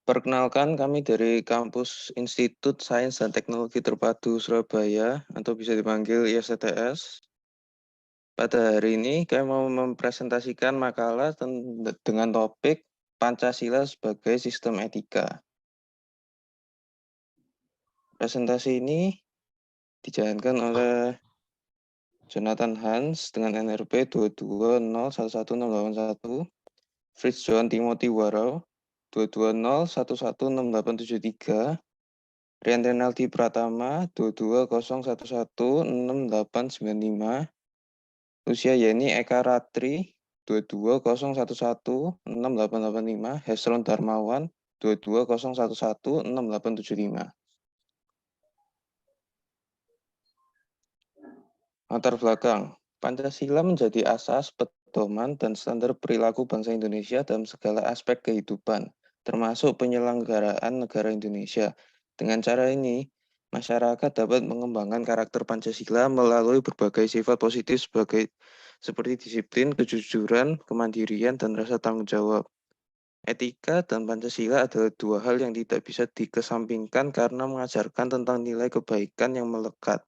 Perkenalkan, kami dari kampus Institut Sains dan Teknologi Terpadu Surabaya atau bisa dipanggil ISTS. Pada hari ini kami mau mempresentasikan makalah dengan topik Pancasila sebagai sistem etika. Presentasi ini dijalankan oleh Jonathan Hans dengan NRP 220111681, Fritz John Timothy Warau 220116873, Rian Renaldi Pratama 220116895, Lucia Yeni Eka Ratri 220116885, Hesron Darmawan 220116875. Latar belakang, Pancasila menjadi asas, pedoman, dan standar perilaku bangsa Indonesia dalam segala aspek kehidupan, termasuk penyelenggaraan negara Indonesia. Dengan cara ini, masyarakat dapat mengembangkan karakter Pancasila melalui berbagai sifat positif seperti disiplin, kejujuran, kemandirian, dan rasa tanggung jawab. Etika dan Pancasila adalah dua hal yang tidak bisa dikesampingkan karena mengajarkan tentang nilai kebaikan yang melekat.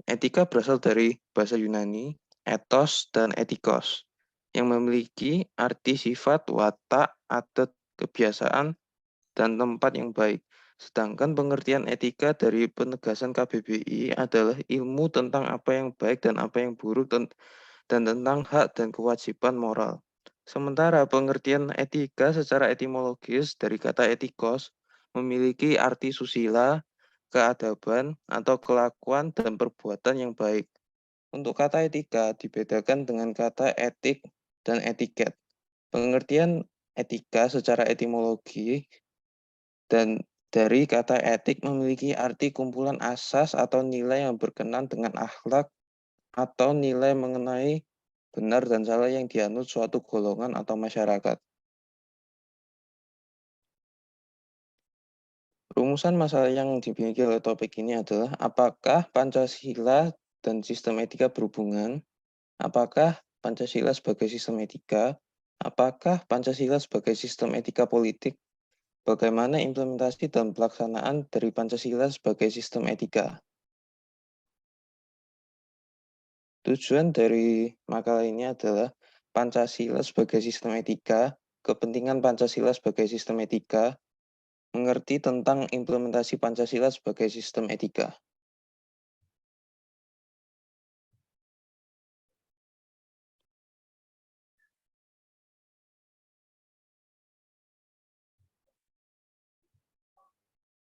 Etika berasal dari bahasa Yunani, ethos dan etikos, yang memiliki arti sifat, watak, adat, kebiasaan, dan tempat yang baik. Sedangkan pengertian etika dari penegasan KBBI adalah ilmu tentang apa yang baik dan apa yang buruk dan tentang hak dan kewajiban moral. Sementara pengertian etika secara etimologis dari kata etikos memiliki arti susila, keadaban, atau kelakuan dan perbuatan yang baik. Untuk kata etika dibedakan dengan kata etik dan etiket. Pengertian etika secara etimologi dan dari kata etik memiliki arti kumpulan asas atau nilai yang berkenan dengan akhlak atau nilai mengenai benar dan salah yang dianut suatu golongan atau masyarakat. Rumusan masalah yang dimiliki oleh topik ini adalah apakah Pancasila dan sistem etika berhubungan? Apakah Pancasila sebagai sistem etika? Apakah Pancasila sebagai sistem etika politik? Bagaimana implementasi dan pelaksanaan dari Pancasila sebagai sistem etika? Tujuan dari makalah ini adalah Pancasila sebagai sistem etika, kepentingan Pancasila sebagai sistem etika, mengerti tentang implementasi Pancasila sebagai sistem etika.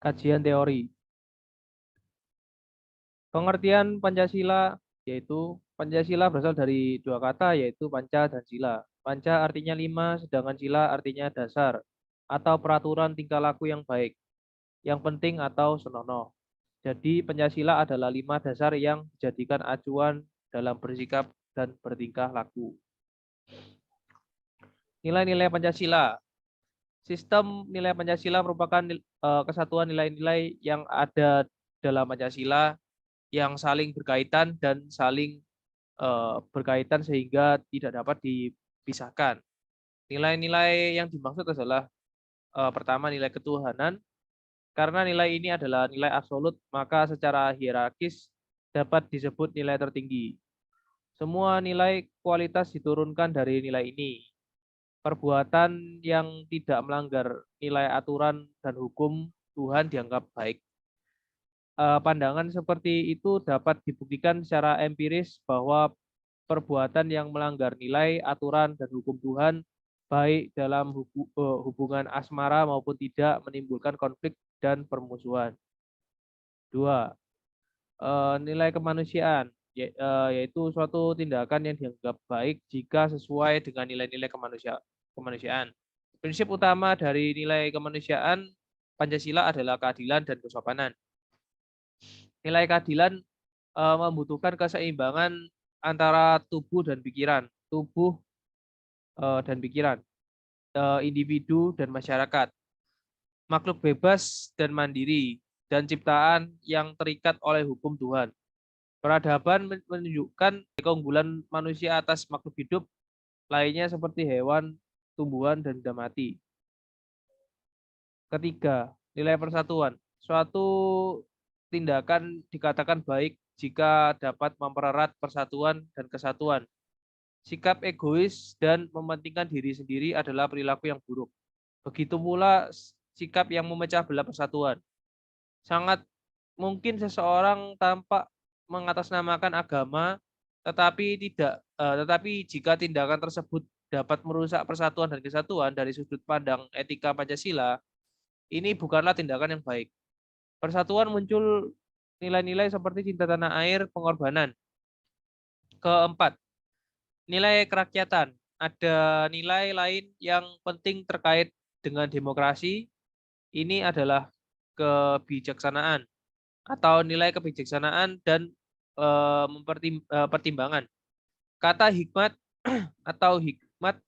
Kajian teori. Pengertian Pancasila yaitu Pancasila berasal dari dua kata yaitu panca dan sila. Panca artinya 5, sedangkan sila artinya dasar atau peraturan tingkah laku yang baik, yang penting atau senonoh. Jadi Pancasila adalah 5 dasar yang dijadikan acuan dalam bersikap dan bertingkah laku. Nilai-nilai Pancasila. Sistem nilai Pancasila merupakan kesatuan nilai-nilai yang ada dalam Pancasila yang saling berkaitan dan saling berkaitan sehingga tidak dapat dipisahkan. Nilai-nilai yang dimaksud adalah pertama nilai ketuhanan, karena nilai ini adalah nilai absolut, maka secara hierarkis dapat disebut nilai tertinggi. Semua nilai kualitas diturunkan dari nilai ini. Perbuatan yang tidak melanggar nilai aturan dan hukum Tuhan dianggap baik. Pandangan seperti itu dapat dibuktikan secara empiris bahwa perbuatan yang melanggar nilai, aturan, dan hukum Tuhan, baik dalam hubungan asmara maupun tidak, menimbulkan konflik dan permusuhan. Dua, nilai kemanusiaan, yaitu suatu tindakan yang dianggap baik jika sesuai dengan nilai-nilai kemanusiaan. Prinsip utama dari nilai kemanusiaan Pancasila adalah keadilan dan kesopanan. Nilai keadilan membutuhkan keseimbangan antara tubuh dan pikiran, dan pikiran, individu dan masyarakat, makhluk bebas dan mandiri, dan ciptaan yang terikat oleh hukum Tuhan. Peradaban menunjukkan keunggulan manusia atas makhluk hidup lainnya seperti hewan, tumbuhan, dan benda mati. Ketiga, nilai persatuan. Suatu tindakan dikatakan baik jika dapat mempererat persatuan dan kesatuan. Sikap egois dan mementingkan diri sendiri adalah perilaku yang buruk. Begitu pula sikap yang memecah belah persatuan. Sangat mungkin seseorang tampak mengatasnamakan agama, tetapi jika tindakan tersebut dapat merusak persatuan dan kesatuan dari sudut pandang etika Pancasila, ini bukanlah tindakan yang baik. Persatuan muncul nilai-nilai seperti cinta tanah air, pengorbanan. Keempat, nilai kerakyatan. Ada nilai lain yang penting terkait dengan demokrasi. Ini adalah kebijaksanaan atau nilai kebijaksanaan dan pertimbangan. Kata hikmat atau hikmat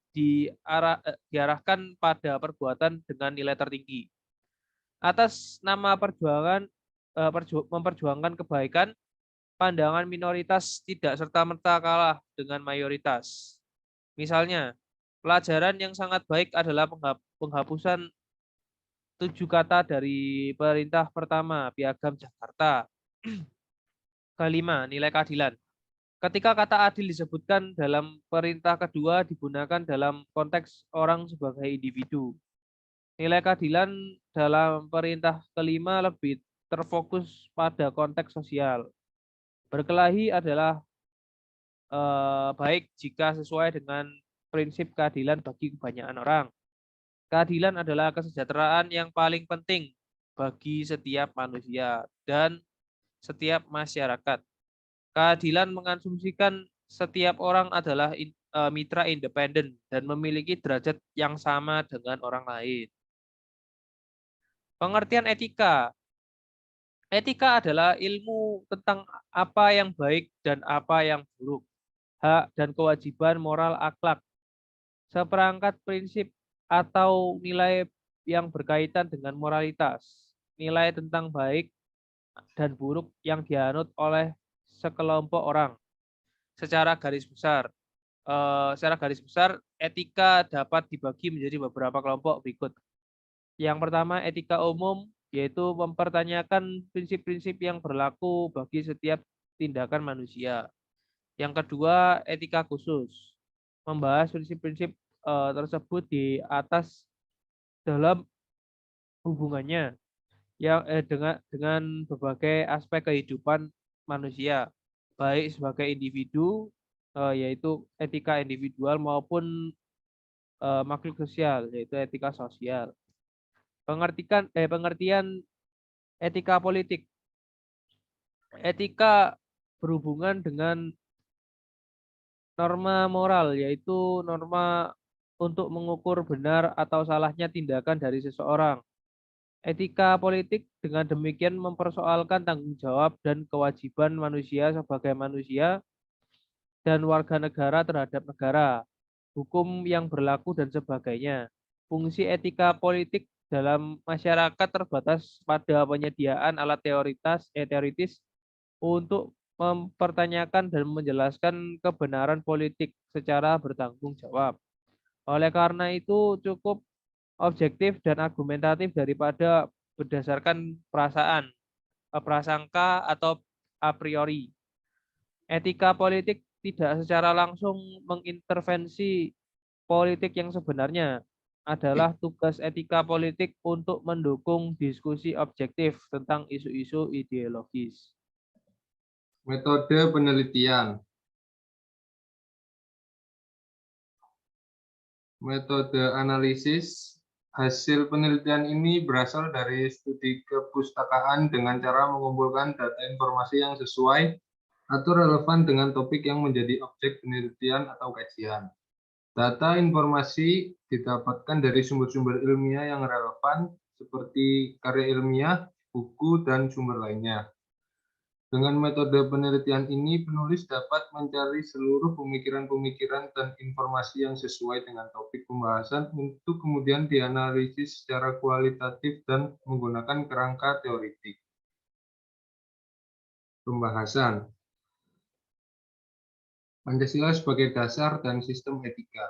diarahkan pada perbuatan dengan nilai tertinggi. Atas nama memperjuangkan kebaikan, pandangan minoritas tidak serta-merta kalah dengan mayoritas. Misalnya, pelajaran yang sangat baik adalah penghapusan 7 kata dari perintah pertama Piagam Jakarta. Kelima, nilai keadilan. Ketika kata adil disebutkan dalam perintah kedua digunakan dalam konteks orang sebagai individu. Nilai keadilan dalam perintah kelima lebih terfokus pada konteks sosial. Berkelahi adalah baik jika sesuai dengan prinsip keadilan bagi kebanyakan orang. Keadilan adalah kesejahteraan yang paling penting bagi setiap manusia dan setiap masyarakat. Keadilan mengasumsikan setiap orang adalah mitra independen dan memiliki derajat yang sama dengan orang lain. Pengertian etika. Etika adalah ilmu tentang apa yang baik dan apa yang buruk, hak dan kewajiban moral akhlak, seperangkat prinsip atau nilai yang berkaitan dengan moralitas, nilai tentang baik dan buruk yang dianut oleh sekelompok orang. Secara garis besar, etika dapat dibagi menjadi beberapa kelompok berikut. Yang pertama, etika umum, yaitu mempertanyakan prinsip-prinsip yang berlaku bagi setiap tindakan manusia. Yang kedua, etika khusus, membahas prinsip-prinsip tersebut di atas dalam hubungannya dengan berbagai aspek kehidupan manusia, baik sebagai individu, yaitu etika individual maupun makhluk sosial, yaitu etika sosial. Pengertian etika politik. Etika berhubungan dengan norma moral, yaitu norma untuk mengukur benar atau salahnya tindakan dari seseorang. Etika politik dengan demikian mempersoalkan tanggung jawab dan kewajiban manusia sebagai manusia dan warga negara terhadap negara, hukum yang berlaku dan sebagainya. Fungsi etika politik dalam masyarakat terbatas pada penyediaan alat teoritis untuk mempertanyakan dan menjelaskan kebenaran politik secara bertanggung jawab. Oleh karena itu cukup objektif dan argumentatif daripada berdasarkan perasaan, prasangka atau a priori. Etika politik tidak secara langsung mengintervensi politik yang sebenarnya. Adalah tugas etika politik untuk mendukung diskusi objektif tentang isu-isu ideologis. Metode penelitian. Metode analisis. Hasil penelitian ini berasal dari studi kepustakaan dengan cara mengumpulkan data informasi yang sesuai atau relevan dengan topik yang menjadi objek penelitian atau kajian. Data informasi didapatkan dari sumber-sumber ilmiah yang relevan seperti karya ilmiah, buku, dan sumber lainnya. Dengan metode penelitian ini, penulis dapat mencari seluruh pemikiran-pemikiran dan informasi yang sesuai dengan topik pembahasan untuk kemudian dianalisis secara kualitatif dan menggunakan kerangka teoritik. Pembahasan Pancasila sebagai dasar dan sistem etika.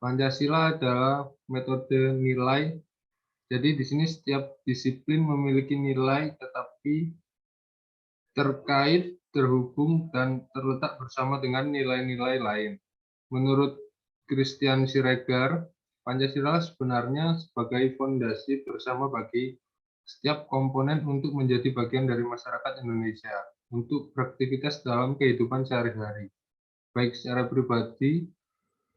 Pancasila adalah metode nilai, Jadi di sini setiap disiplin memiliki nilai tetapi terkait, terhubung, dan terletak bersama dengan nilai-nilai lain. Menurut Christian Siregar, Pancasila sebenarnya sebagai fondasi bersama bagi setiap komponen untuk menjadi bagian dari masyarakat Indonesia untuk beraktivitas dalam kehidupan sehari-hari, baik secara pribadi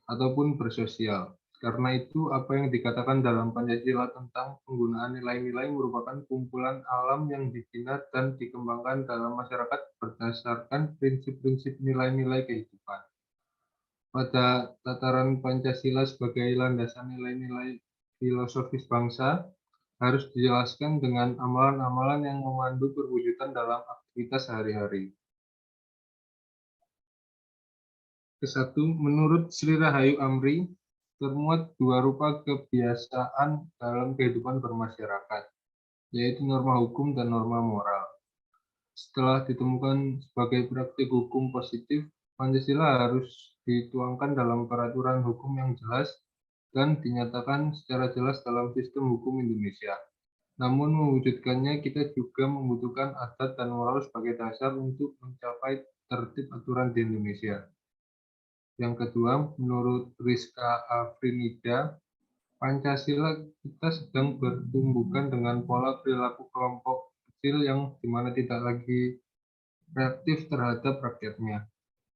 ataupun bersosial. Karena itu, apa yang dikatakan dalam Pancasila tentang penggunaan nilai-nilai merupakan kumpulan alam yang dibina dan dikembangkan dalam masyarakat berdasarkan prinsip-prinsip nilai-nilai kehidupan. Pada tataran Pancasila sebagai landasan nilai-nilai filosofis bangsa, harus dijelaskan dengan amalan-amalan yang memandu perwujudan dalam aktivitas sehari-hari. Kesatu, menurut Sri Rahayu Amri, termuat dua rupa kebiasaan dalam kehidupan bermasyarakat, yaitu norma hukum dan norma moral. Setelah ditemukan sebagai praktik hukum positif, Pancasila harus dituangkan dalam peraturan hukum yang jelas dan dinyatakan secara jelas dalam sistem hukum Indonesia. Namun mewujudkannya kita juga membutuhkan adat dan moral sebagai dasar untuk mencapai tertib aturan di Indonesia. Yang kedua, menurut Rizka Afrinida, Pancasila kita sedang bertumbuhkan dengan pola perilaku kelompok kecil yang dimana tidak lagi reaktif terhadap rakyatnya.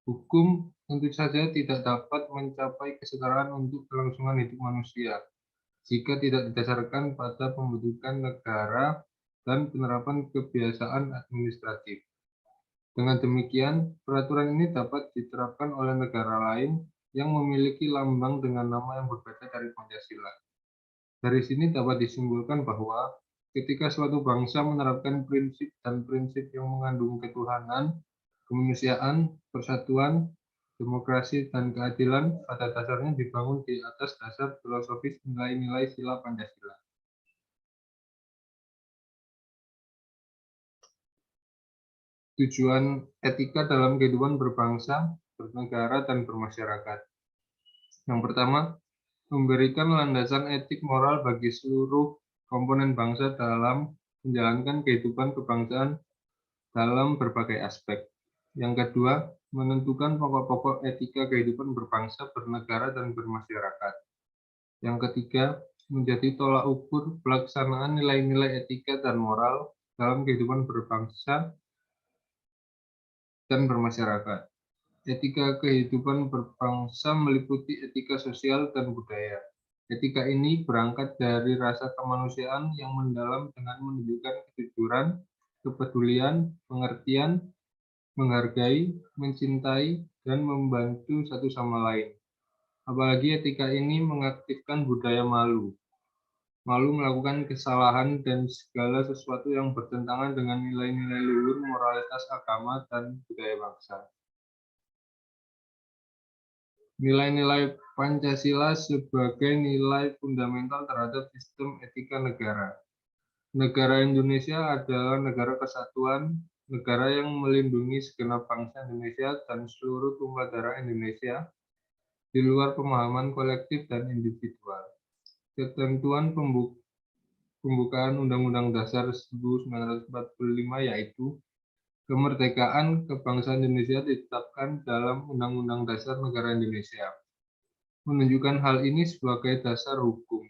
Hukum tentu saja tidak dapat mencapai kesetaraan untuk kelangsungan hidup manusia jika tidak didasarkan pada pembentukan negara dan penerapan kebiasaan administratif. Dengan demikian, peraturan ini dapat diterapkan oleh negara lain yang memiliki lambang dengan nama yang berbeda dari Pancasila. Dari sini dapat disimpulkan bahwa ketika suatu bangsa menerapkan prinsip dan prinsip yang mengandung ketuhanan, kemanusiaan, persatuan, demokrasi, dan keadilan pada dasarnya dibangun di atas dasar filosofis nilai-nilai sila Pancasila. Tujuan etika dalam kehidupan berbangsa, bernegara, dan bermasyarakat. Yang pertama, memberikan landasan etik moral bagi seluruh komponen bangsa dalam menjalankan kehidupan kebangsaan dalam berbagai aspek. Yang kedua, menentukan pokok-pokok etika kehidupan berbangsa, bernegara, dan bermasyarakat. Yang ketiga, menjadi tolak ukur pelaksanaan nilai-nilai etika dan moral dalam kehidupan berbangsa dan bermasyarakat. Etika kehidupan berbangsa meliputi etika sosial dan budaya. Etika ini berangkat dari rasa kemanusiaan yang mendalam dengan menunjukkan kejujuran, kepedulian, pengertian, menghargai, mencintai, dan membantu satu sama lain. Apalagi etika ini mengaktifkan budaya malu. Malu melakukan kesalahan dan segala sesuatu yang bertentangan dengan nilai-nilai luhur moralitas agama dan budaya bangsa. Nilai-nilai Pancasila sebagai nilai fundamental terhadap sistem etika negara. Negara Indonesia adalah negara kesatuan, negara yang melindungi segenap bangsa Indonesia dan seluruh tumpah darah Indonesia di luar pemahaman kolektif dan individual. Ketentuan pembukaan Undang-Undang Dasar 1945 yaitu kemerdekaan kebangsaan Indonesia ditetapkan dalam Undang-Undang Dasar Negara Indonesia, menunjukkan hal ini sebagai dasar hukum.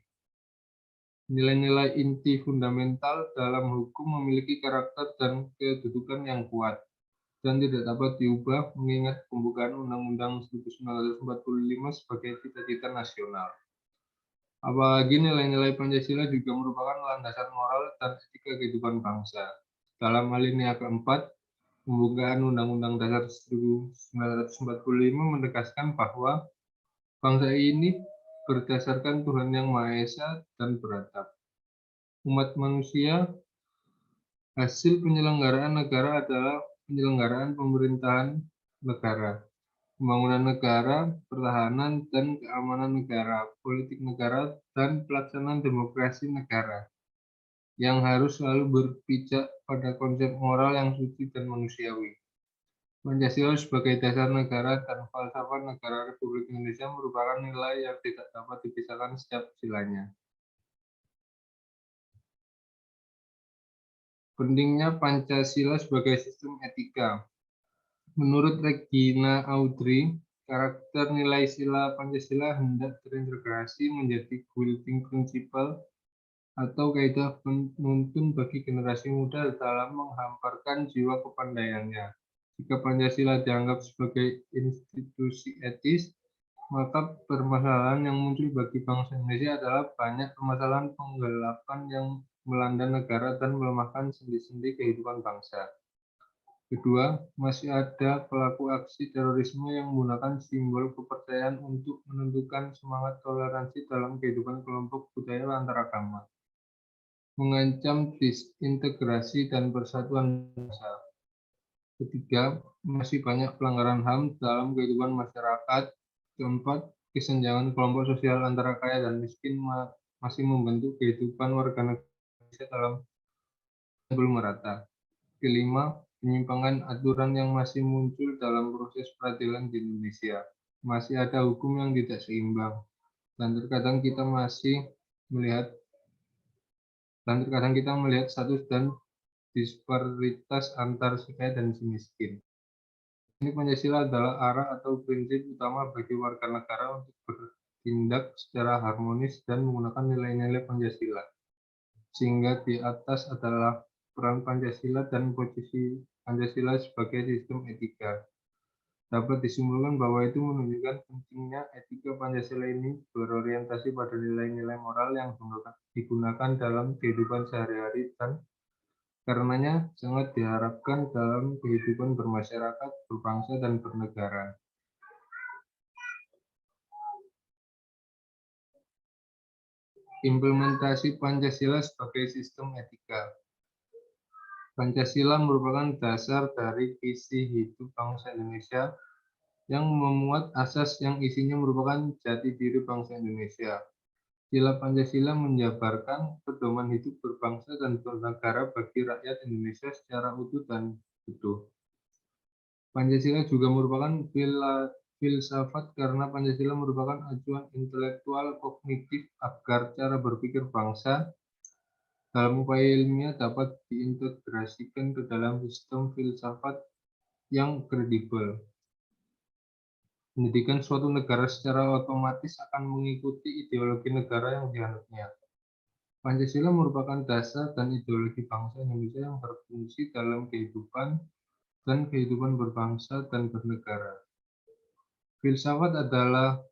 Nilai-nilai inti fundamental dalam hukum memiliki karakter dan kedudukan yang kuat dan tidak dapat diubah mengingat pembukaan Undang-Undang 1945 sebagai cita-cita nasional. Apalagi nilai-nilai Pancasila juga merupakan landasan moral dan etika kehidupan bangsa. Dalam alinea keempat, pembukaan Undang-Undang Dasar 1945 menegaskan bahwa bangsa ini berdasarkan Tuhan Yang Maha Esa dan beradab. Umat manusia, hasil penyelenggaraan negara adalah penyelenggaraan pemerintahan negara, pembangunan negara, pertahanan dan keamanan negara, politik negara, dan pelaksanaan demokrasi negara, yang harus selalu berpijak pada konsep moral yang suci dan manusiawi. Pancasila sebagai dasar negara dan falsafah negara Republik Indonesia merupakan nilai yang tidak dapat dipisahkan setiap silanya. Pentingnya Pancasila sebagai sistem etika. Menurut Regina Audrey, karakter nilai sila Pancasila hendak terintegrasi menjadi guiding principle atau kaidah penuntun bagi generasi muda dalam menghamparkan jiwa kepandaiannya. Jika Pancasila dianggap sebagai institusi etis, maka permasalahan yang muncul bagi bangsa Indonesia adalah banyak permasalahan penggelapan yang melanda negara dan melemahkan sendi-sendi kehidupan bangsa. Kedua, masih ada pelaku aksi terorisme yang menggunakan simbol kepercayaan untuk menentukan semangat toleransi dalam kehidupan kelompok budaya antaragama, mengancam disintegrasi dan persatuan bangsa. Ketiga, masih banyak pelanggaran HAM dalam kehidupan masyarakat. Keempat, kesenjangan kelompok sosial antara kaya dan miskin masih membentuk kehidupan warga negara Indonesia dalam belum merata. Kelima, penyimpangan aturan yang masih muncul dalam proses peradilan di Indonesia. Masih ada hukum yang tidak seimbang, dan terkadang kita melihat status dan disparitas antar si kaya dan si miskin. Ini Pancasila adalah arah atau prinsip utama bagi warga negara untuk bertindak secara harmonis dan menggunakan nilai-nilai Pancasila. Sehingga di atas adalah peran Pancasila dan posisi Pancasila sebagai sistem etika. Dapat disimpulkan bahwa itu menunjukkan pentingnya etika Pancasila ini berorientasi pada nilai-nilai moral yang digunakan dalam kehidupan sehari-hari dan karenanya sangat diharapkan dalam kehidupan bermasyarakat, berbangsa, dan bernegara. Implementasi Pancasila sebagai sistem etika. Pancasila merupakan dasar dari visi hidup bangsa Indonesia yang memuat asas yang isinya merupakan jati diri bangsa Indonesia. Sila Pancasila menjabarkan pedoman hidup berbangsa dan bernegara bagi rakyat Indonesia secara utuh dan utuh. Pancasila juga merupakan filsafat karena Pancasila merupakan acuan intelektual kognitif agar cara berpikir bangsa dalam upaya ilmiah dapat diintegrasikan ke dalam sistem filsafat yang kredibel. Pendidikan suatu negara secara otomatis akan mengikuti ideologi negara yang dianutnya. Pancasila merupakan dasar dan ideologi bangsa Indonesia yang berfungsi dalam kehidupan berbangsa dan bernegara. Filsafat adalah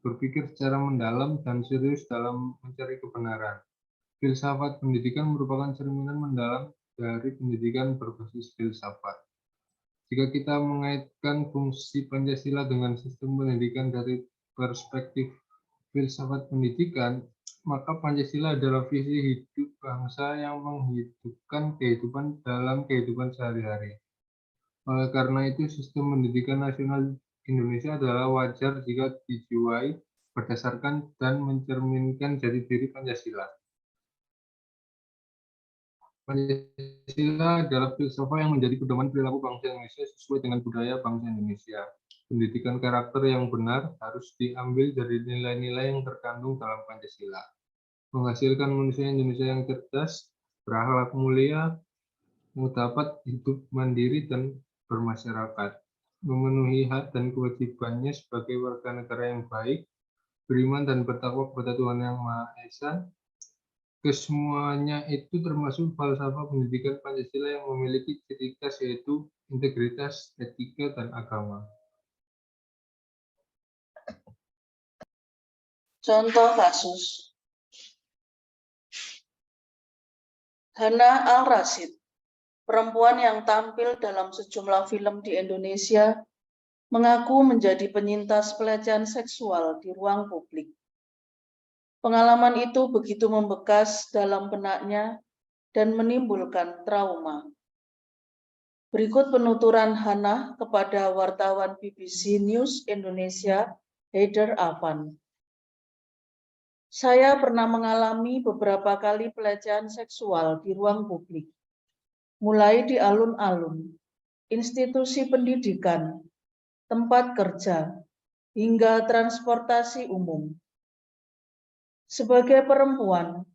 berpikir secara mendalam dan serius dalam mencari kebenaran. Filsafat pendidikan merupakan cerminan mendalam dari pendidikan berbasis filsafat. Jika kita mengaitkan fungsi Pancasila dengan sistem pendidikan dari perspektif filsafat pendidikan, maka Pancasila adalah visi hidup bangsa yang menghidupkan kehidupan dalam kehidupan sehari-hari. Oleh karena itu, sistem pendidikan nasional Indonesia adalah wajar jika dijiwai berdasarkan dan mencerminkan jati diri Pancasila. Pancasila adalah filsafat yang menjadi pedoman perilaku bangsa Indonesia sesuai dengan budaya bangsa Indonesia. Pendidikan karakter yang benar harus diambil dari nilai-nilai yang terkandung dalam Pancasila. Menghasilkan manusia Indonesia yang cerdas, berakhlak mulia, dapat hidup mandiri dan bermasyarakat, memenuhi hak dan kewajibannya sebagai warga negara yang baik, beriman dan bertakwa kepada Tuhan Yang Maha Esa. Kesemuanya itu termasuk falsafah pendidikan Pancasila yang memiliki ciri khas yaitu integritas, etika, dan agama. Contoh kasus. Hana Al-Rashid, perempuan yang tampil dalam sejumlah film di Indonesia, mengaku menjadi penyintas pelecehan seksual di ruang publik. Pengalaman itu begitu membekas dalam benaknya dan menimbulkan trauma. Berikut penuturan Hana kepada wartawan BBC News Indonesia, Haider Afan. Saya pernah mengalami beberapa kali pelecehan seksual di ruang publik, mulai di alun-alun, institusi pendidikan, tempat kerja, hingga transportasi umum. Sebagai perempuan,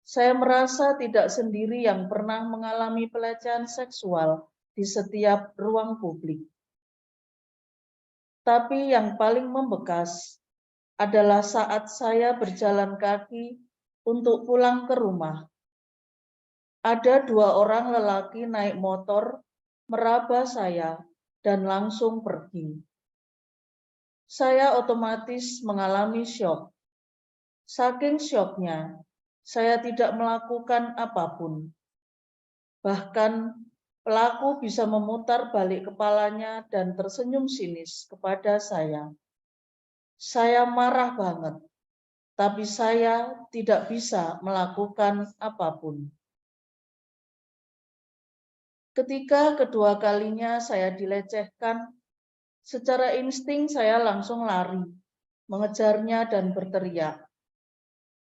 Saya merasa tidak sendiri yang pernah mengalami pelecehan seksual di setiap ruang publik. Tapi yang paling membekas adalah saat saya berjalan kaki untuk pulang ke rumah. Ada 2 orang lelaki naik motor, meraba saya, dan langsung pergi. Saya otomatis mengalami syok. Saking syoknya, saya tidak melakukan apapun. Bahkan pelaku bisa memutar balik kepalanya dan tersenyum sinis kepada saya. Saya marah banget, tapi saya tidak bisa melakukan apapun. Ketika kedua kalinya saya dilecehkan, secara insting saya langsung lari, mengejarnya dan berteriak.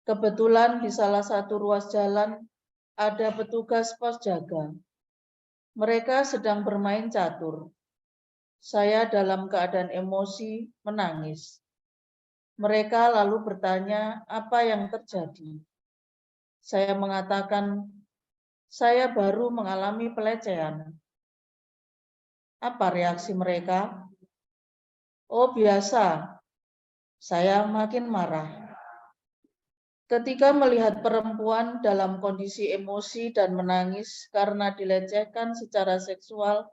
Kebetulan di salah satu ruas jalan ada petugas pos jaga. Mereka sedang bermain catur. Saya dalam keadaan emosi menangis. Mereka lalu bertanya apa yang terjadi. Saya mengatakan, saya baru mengalami pelecehan. Apa reaksi mereka? Oh, biasa. Saya makin marah. Ketika melihat perempuan dalam kondisi emosi dan menangis karena dilecehkan secara seksual,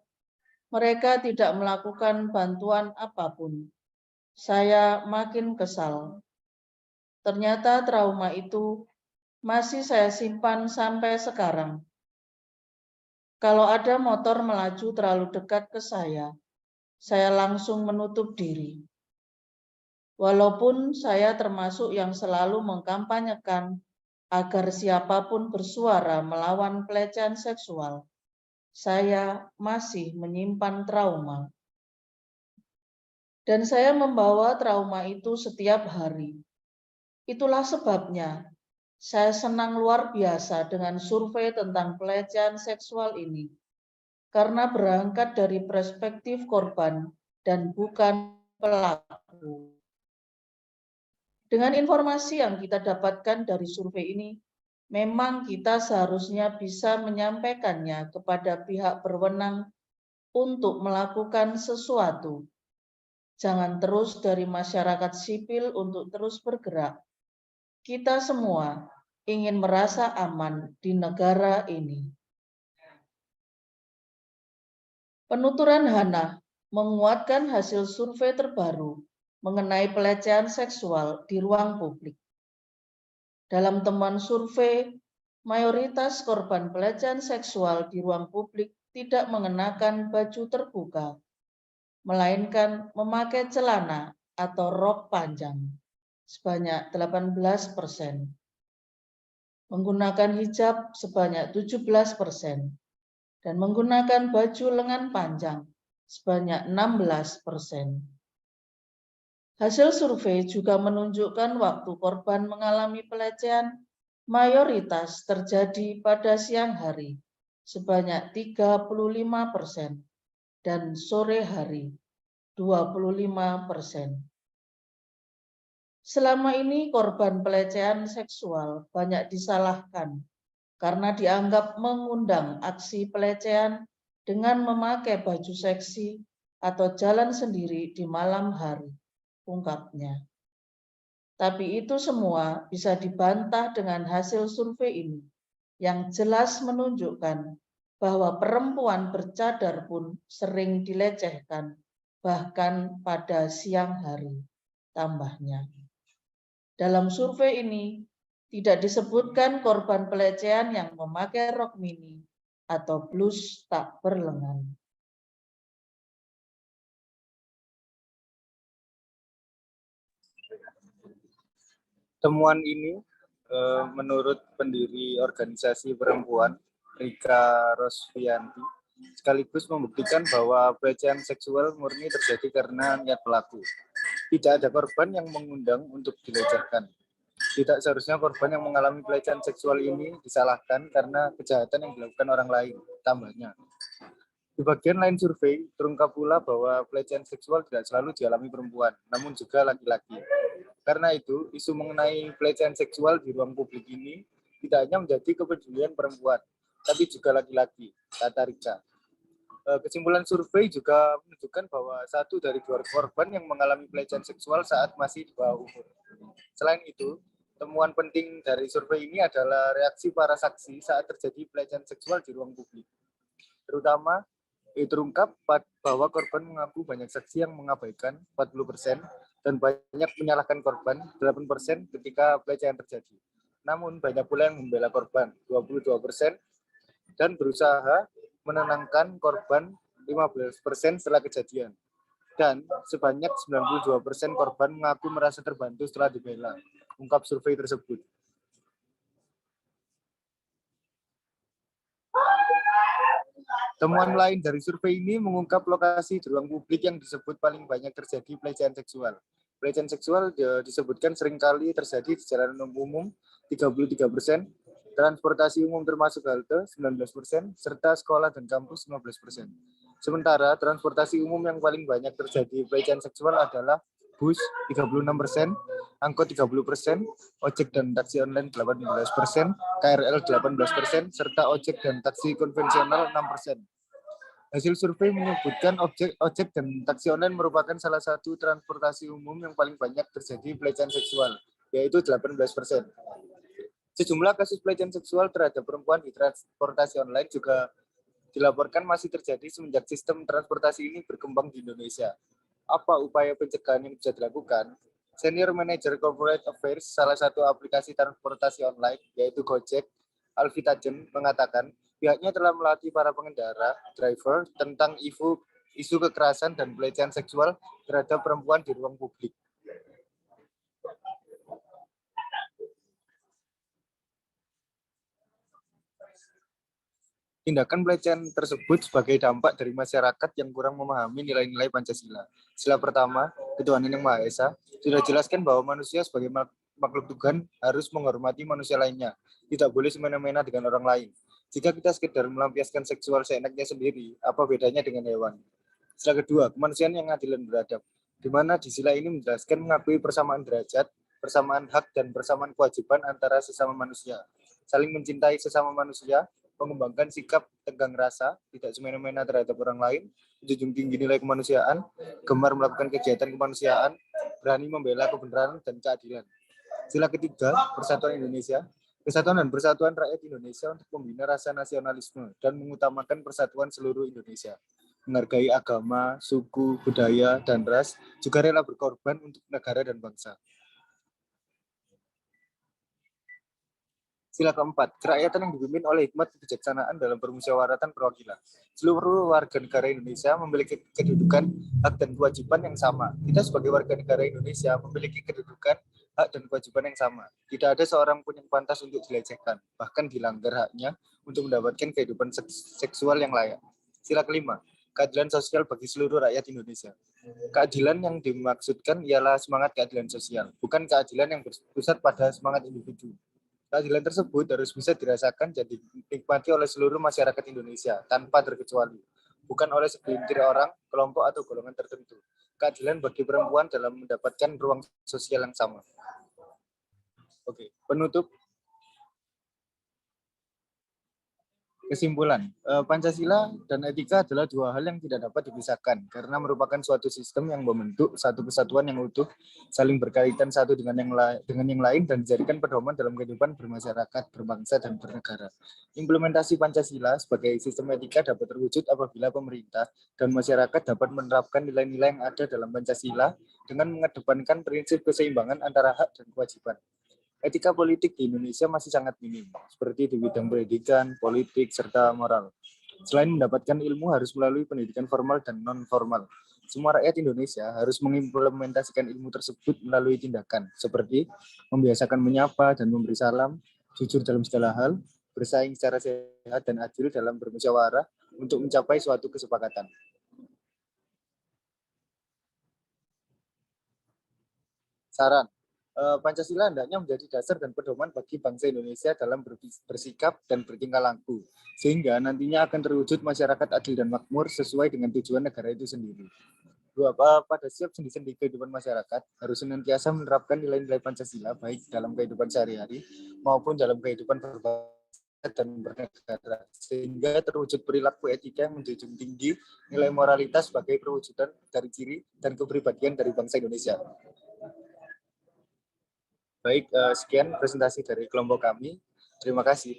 mereka tidak melakukan bantuan apapun. Saya makin kesal. Ternyata trauma itu masih saya simpan sampai sekarang. Kalau ada motor melaju terlalu dekat ke saya langsung menutup diri. Walaupun saya termasuk yang selalu mengkampanyekan agar siapapun bersuara melawan pelecehan seksual, saya masih menyimpan trauma. Dan saya membawa trauma itu setiap hari. Itulah sebabnya saya senang luar biasa dengan survei tentang pelecehan seksual ini, karena berangkat dari perspektif korban dan bukan pelaku. Dengan informasi yang kita dapatkan dari survei ini, memang kita seharusnya bisa menyampaikannya kepada pihak berwenang untuk melakukan sesuatu. Jangan terus dari masyarakat sipil untuk terus bergerak. Kita semua ingin merasa aman di negara ini. Penuturan Hana menguatkan hasil survei terbaru mengenai pelecehan seksual di ruang publik. Dalam temuan survei, mayoritas korban pelecehan seksual di ruang publik tidak mengenakan baju terbuka, melainkan memakai celana atau rok panjang sebanyak 18%, menggunakan hijab sebanyak 17%, dan menggunakan baju lengan panjang sebanyak 16%. Hasil survei juga menunjukkan waktu korban mengalami pelecehan mayoritas terjadi pada siang hari sebanyak 35% dan sore hari 25%. Selama ini korban pelecehan seksual banyak disalahkan karena dianggap mengundang aksi pelecehan dengan memakai baju seksi atau jalan sendiri di malam hari, ungkapnya. Tapi itu semua bisa dibantah dengan hasil survei ini yang jelas menunjukkan bahwa perempuan bercadar pun sering dilecehkan, bahkan pada siang hari, tambahnya. Dalam survei ini tidak disebutkan korban pelecehan yang memakai rok mini atau blus tak berlengan. Temuan ini menurut pendiri organisasi perempuan Rika Rosvianti sekaligus membuktikan bahwa pelecehan seksual murni terjadi karena niat pelaku. Tidak ada korban yang mengundang untuk dilecehkan. Tidak seharusnya korban yang mengalami pelecehan seksual ini disalahkan karena kejahatan yang dilakukan orang lain, tambahnya. Di bagian lain survei, terungkap pula bahwa pelecehan seksual tidak selalu dialami perempuan, namun juga laki-laki. Karena itu, isu mengenai pelecehan seksual di ruang publik ini tidak hanya menjadi kepedulian perempuan, tapi juga laki-laki, kata Rika. Kesimpulan survei juga menunjukkan bahwa 1 dari 2 korban yang mengalami pelecehan seksual saat masih di bawah umur. Selain itu, temuan penting dari survei ini adalah reaksi para saksi saat terjadi pelecehan seksual di ruang publik. Terutama, terungkap bahwa korban mengaku banyak saksi yang mengabaikan 40% dan banyak menyalahkan korban 8% ketika pelecehan terjadi. Namun, banyak pula yang membela korban 22% dan berusaha menenangkan korban 15% setelah kejadian. Dan sebanyak 92% korban mengaku merasa terbantu setelah dibela, ungkap survei tersebut. Temuan lain dari survei ini mengungkap lokasi di ruang publik yang disebut paling banyak terjadi pelecehan seksual. Pelecehan seksual disebutkan seringkali terjadi di jalan umum 33%, transportasi umum termasuk halte 19%, serta sekolah dan kampus 15%. Sementara transportasi umum yang paling banyak terjadi pelecehan seksual adalah bus 36%, angkot 30%, ojek dan taksi online 18%, KRL 18%, serta ojek dan taksi konvensional 6%. Hasil survei menyebutkan ojek dan taksi online merupakan salah satu transportasi umum yang paling banyak terjadi pelecehan seksual, yaitu 18%. Sejumlah kasus pelecehan seksual terhadap perempuan di transportasi online juga dilaporkan masih terjadi semenjak sistem transportasi ini berkembang di Indonesia. Apa upaya pencegahan yang bisa dilakukan? Senior Manager Corporate Affairs salah satu aplikasi transportasi online, yaitu Gojek, Alfi Tajen, mengatakan pihaknya telah melatih para pengendara, driver, tentang isu kekerasan dan pelecehan seksual terhadap perempuan di ruang publik. Tindakan pelecehan tersebut sebagai dampak dari masyarakat yang kurang memahami nilai-nilai Pancasila. Sila pertama, ketuhanan yang Maha Esa, sudah jelaskan bahwa manusia sebagai makhluk Tuhan harus menghormati manusia lainnya, tidak boleh semena-mena dengan orang lain. Jika kita sekedar melampiaskan seksual seenaknya sendiri, apa bedanya dengan hewan? Sila kedua, kemanusiaan yang adil dan beradab, di mana di sila ini menjelaskan mengakui persamaan derajat, persamaan hak, dan persamaan kewajiban antara sesama manusia, saling mencintai sesama manusia, mengembangkan sikap tegang rasa, tidak semena-mena terhadap orang lain, menjunjung tinggi nilai kemanusiaan, gemar melakukan kegiatan kemanusiaan, berani membela kebenaran dan keadilan. Sila ketiga, Persatuan Indonesia, kesatuan dan persatuan rakyat Indonesia untuk membina rasa nasionalisme dan mengutamakan persatuan seluruh Indonesia. Menghargai agama, suku, budaya, dan ras, juga rela berkorban untuk negara dan bangsa. Sila keempat, kerakyatan yang dipimpin oleh hikmat kebijaksanaan dalam permusyawaratan perwakilan. Seluruh warga negara Indonesia memiliki kedudukan, hak, dan kewajiban yang sama. Kita sebagai warga negara Indonesia memiliki kedudukan, hak, dan kewajiban yang sama. Tidak ada seorang pun yang pantas untuk dilecehkan, bahkan dilanggar haknya untuk mendapatkan kehidupan seksual yang layak. Sila kelima, keadilan sosial bagi seluruh rakyat Indonesia. Keadilan yang dimaksudkan ialah semangat keadilan sosial, bukan keadilan yang berpusat pada semangat individu. Keadilan tersebut harus bisa dirasakan dan dinikmati oleh seluruh masyarakat Indonesia tanpa terkecuali, bukan oleh segelintir orang, kelompok, atau golongan tertentu. Keadilan bagi perempuan dalam mendapatkan ruang sosial yang sama. Oke, penutup. Kesimpulan, Pancasila dan etika adalah dua hal yang tidak dapat dipisahkan karena merupakan suatu sistem yang membentuk satu kesatuan yang utuh, saling berkaitan satu dengan yang lain dan dijadikan pedoman dalam kehidupan bermasyarakat, berbangsa, dan bernegara. Implementasi Pancasila sebagai sistem etika dapat terwujud apabila pemerintah dan masyarakat dapat menerapkan nilai-nilai yang ada dalam Pancasila dengan mengedepankan prinsip keseimbangan antara hak dan kewajiban. Etika politik di Indonesia masih sangat minim, seperti di bidang pendidikan, politik, serta moral. Selain mendapatkan ilmu harus melalui pendidikan formal dan non-formal. Semua rakyat Indonesia harus mengimplementasikan ilmu tersebut melalui tindakan, seperti membiasakan menyapa dan memberi salam, jujur dalam segala hal, bersaing secara sehat dan adil dalam bermusyawarah untuk mencapai suatu kesepakatan. Saran. Pancasila hendaknya menjadi dasar dan pedoman bagi bangsa Indonesia dalam bersikap dan bertingkah laku, sehingga nantinya akan terwujud masyarakat adil dan makmur sesuai dengan tujuan negara itu sendiri. pada setiap sendi-sendi kehidupan masyarakat harus senantiasa menerapkan nilai-nilai Pancasila baik dalam kehidupan sehari-hari maupun dalam kehidupan berbangsa dan bernegara, sehingga terwujud perilaku etika yang menjunjung tinggi nilai moralitas sebagai perwujudan dari ciri dan kepribadian dari bangsa Indonesia. Baik, sekian presentasi dari kelompok kami. Terima kasih.